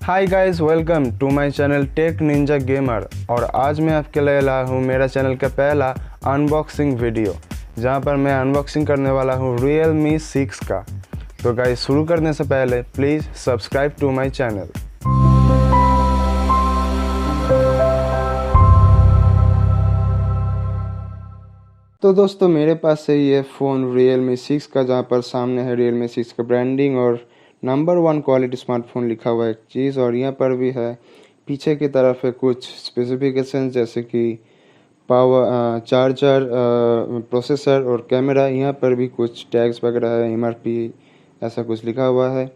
Hi guys, welcome to my channel tech ninja gamer. और आज मैं आपके लिए लाया हूँ मेरा चैनल का पहला अनबॉक्सिंग वीडियो, जहाँ पर मैं अनबॉक्सिंग करने वाला हूँ Realme 6 का। तो गाइस, शुरू करने से पहले please subscribe to my channel. तो दोस्तों, मेरे पास है ये फ़ोन Realme 6 का, जहाँ पर सामने है Realme 6 का ब्रांडिंग और नंबर 1 क्वालिटी स्मार्टफोन लिखा हुआ है एक चीज़। और यहाँ पर भी है पीछे की तरफ है कुछ स्पेसिफिकेशन, जैसे कि पावर, चार्जर, प्रोसेसर और कैमरा। यहाँ पर भी कुछ टैग्स वगैरह है, MRP ऐसा कुछ लिखा हुआ है।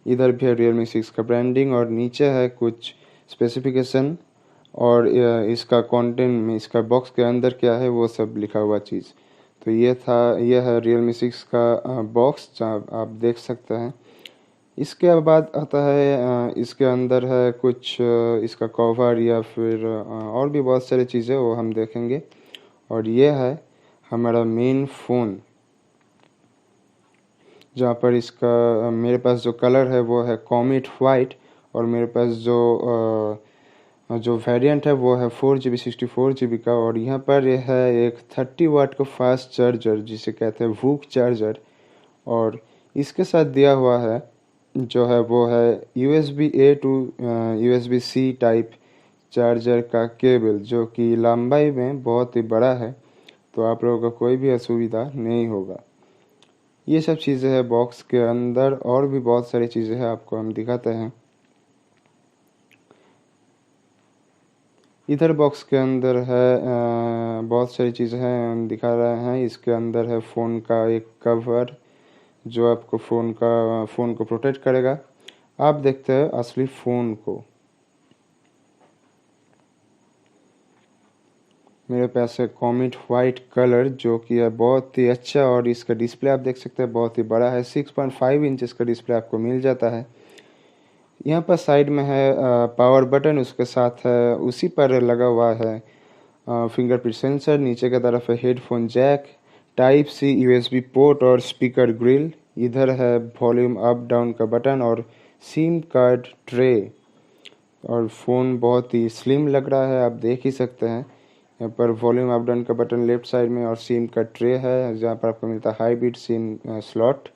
इधर भी है Realme 6 का ब्रांडिंग और नीचे है कुछ स्पेसिफिकेशन और इसका कंटेंट में, इसका बॉक्स के अंदर क्या है वो सब लिखा हुआ चीज़। तो ये है Realme 6 का बॉक्स, जहाँ आप देख सकते हैं। इसके बाद आता है इसके अंदर है कुछ इसका कवर या फिर और भी बहुत सारी चीज़ें, वो हम देखेंगे। और ये है हमारा मेन फ़ोन, जहाँ पर इसका मेरे पास जो कलर है वो है कॉमेट वाइट। और मेरे पास जो वेरिएंट है वो है 4GB 64GB का। और यहाँ पर यह है एक 30 वाट का फास्ट चार्जर, जिसे कहते हैं वूक चार्जर। और इसके साथ दिया हुआ है जो है वो है USB-A to USB-C type charger का केबल, जो कि लंबाई में बहुत ही बड़ा है, तो आप लोगों का कोई भी असुविधा नहीं होगा। ये सब चीज़ें हैं बॉक्स के अंदर, और भी बहुत सारी चीज़ें हैं, आपको हम दिखाते हैं। इधर बॉक्स के अंदर है बहुत सारी चीज़ें हैं, हम दिखा रहे हैं। इसके अंदर है फ़ोन का एक कवर, जो आपको फ़ोन को प्रोटेक्ट करेगा। आप देखते हैं असली फ़ोन को। मेरे पास है कॉमेट वाइट कलर, जो कि है बहुत ही अच्छा। और इसका डिस्प्ले आप देख सकते हैं, बहुत ही बड़ा है। 6.5 इंचेस का डिस्प्ले आपको मिल जाता है। यहाँ पर साइड में है पावर बटन, उसके साथ है उसी पर लगा हुआ है फिंगरप्रिंट सेंसर। नीचे की तरफ है headphone jack, type C USB port और स्पीकर ग्रिल। इधर है वॉल्यूम अप डाउन का बटन और सिम कार्ड ट्रे। और फ़ोन बहुत ही स्लिम लग रहा है, आप देख ही सकते हैं। यहाँ पर वॉल्यूम अप डाउन का बटन लेफ्ट साइड में और सिम का ट्रे है, जहाँ पर आपको मिलता है हाई बीट सिम स्लॉट।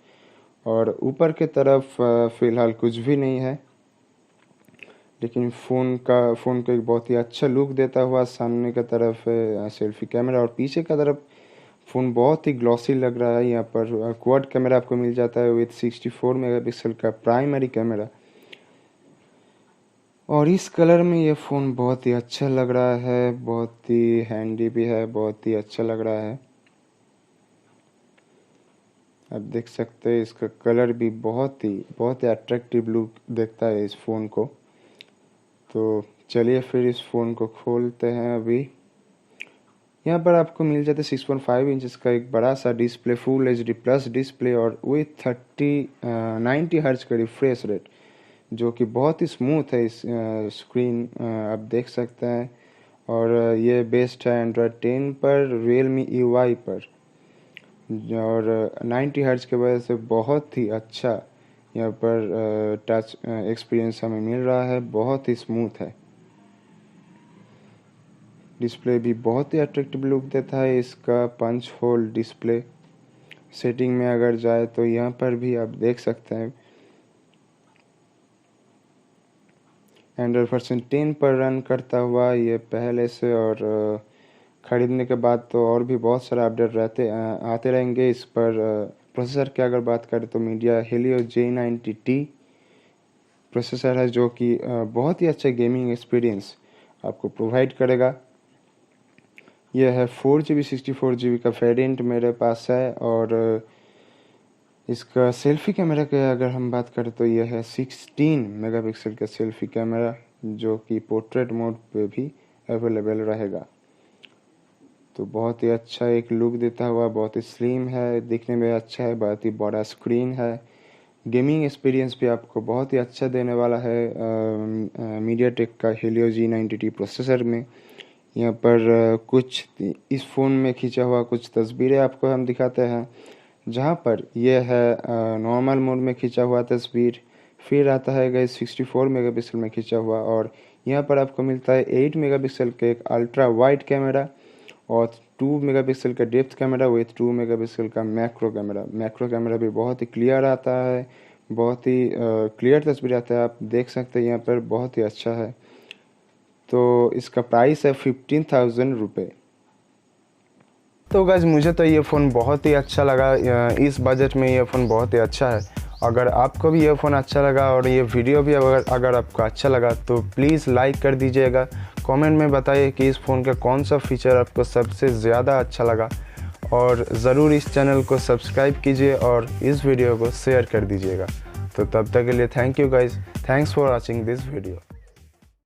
और ऊपर की तरफ फ़िलहाल कुछ भी नहीं है, लेकिन फ़ोन को एक बहुत ही अच्छा लुक देता हुआ सामने की तरफ सेल्फी कैमरा। और पीछे की तरफ फ़ोन बहुत ही ग्लॉसी लग रहा है। यहाँ पर क्वाड कैमरा आपको मिल जाता है विथ 64 मेगापिक्सल का प्राइमरी कैमरा। और इस कलर में ये फ़ोन बहुत ही अच्छा लग रहा है, बहुत ही हैंडी भी है, बहुत ही अच्छा लग रहा है। आप देख सकते हैं इसका कलर भी बहुत ही अट्रैक्टिव लुक देता है इस फ़ोन को। तो चलिए फिर इस फ़ोन को खोलते हैं अभी। यहाँ पर आपको मिल जाता है 6.5 इंचेस का एक बड़ा सा display, full HD plus display और विथ 90 हर्ट्ज का रिफ्रेश रेट, जो कि बहुत ही स्मूथ है। इस स्क्रीन आप देख सकते हैं। और ये बेस्ड है एंड्रॉयड 10 पर, Realme UI पर। और 90 हर्ट्ज की वजह से बहुत ही अच्छा यहाँ पर टच एक्सपीरियंस हमें मिल रहा है, बहुत ही स्मूथ है। डिस्प्ले भी बहुत ही अट्रैक्टिव लुक देता है इसका। पंच होल डिस्प्ले सेटिंग में अगर जाए तो यहाँ पर भी आप देख सकते हैं एंड्रॉयड वर्जन 10 पर रन करता हुआ ये पहले से। और ख़रीदने के बाद तो और भी बहुत सारे अपडेट आते रहेंगे इस पर। प्रोसेसर की अगर बात करें तो मीडिया हेलियो J90T प्रोसेसर है, जो कि बहुत ही अच्छा गेमिंग एक्सपीरियंस आपको प्रोवाइड करेगा। यह है 4GB 64GB का वेरिएंट मेरे पास है। और इसका सेल्फी कैमरा की अगर हम बात करें तो यह है 16 मेगापिक्सल का सेल्फी कैमरा, जो कि पोर्ट्रेट मोड पे भी अवेलेबल रहेगा। तो बहुत ही अच्छा एक लुक देता हुआ, बहुत ही स्लिम है, दिखने में अच्छा है, बहुत ही बड़ा स्क्रीन है। गेमिंग एक्सपीरियंस भी आपको बहुत ही अच्छा देने वाला है मीडियाटेक का हेलियो G90T प्रोसेसर में। यहाँ पर कुछ इस फ़ोन में खींचा हुआ कुछ तस्वीरें आपको हम दिखाते हैं, जहाँ पर यह है नॉर्मल मोड में खींचा हुआ तस्वीर, फिर आता है गाइस 64 मेगापिक्सल में खींचा हुआ, और यहाँ पर आपको मिलता है 8 मेगापिक्सल का एक अल्ट्रा वाइड कैमरा और 2 मेगापिक्सल का डेप्थ कैमरा विथ 2 मेगापिक्सल का मैक्रो कैमरा। मैक्रो कैमरा भी बहुत ही क्लियर आता है, बहुत ही क्लियर तस्वीर आता है, आप देख सकते हैं यहाँ पर, बहुत ही अच्छा है। तो इसका प्राइस है 15,000 रुपये। तो गाइस मुझे तो ये फ़ोन बहुत ही अच्छा लगा, इस बजट में ये फ़ोन बहुत ही अच्छा है। अगर आपको भी ये फ़ोन अच्छा लगा और ये वीडियो भी अगर आपको अच्छा लगा तो प्लीज़ लाइक कर दीजिएगा। कमेंट में बताइए कि इस फ़ोन का कौन सा फीचर आपको सबसे ज़्यादा अच्छा लगा, और ज़रूर इस चैनल को सब्सक्राइब कीजिए और इस वीडियो को शेयर कर दीजिएगा। तो तब तक के लिए thank you guys, thanks for watching this video.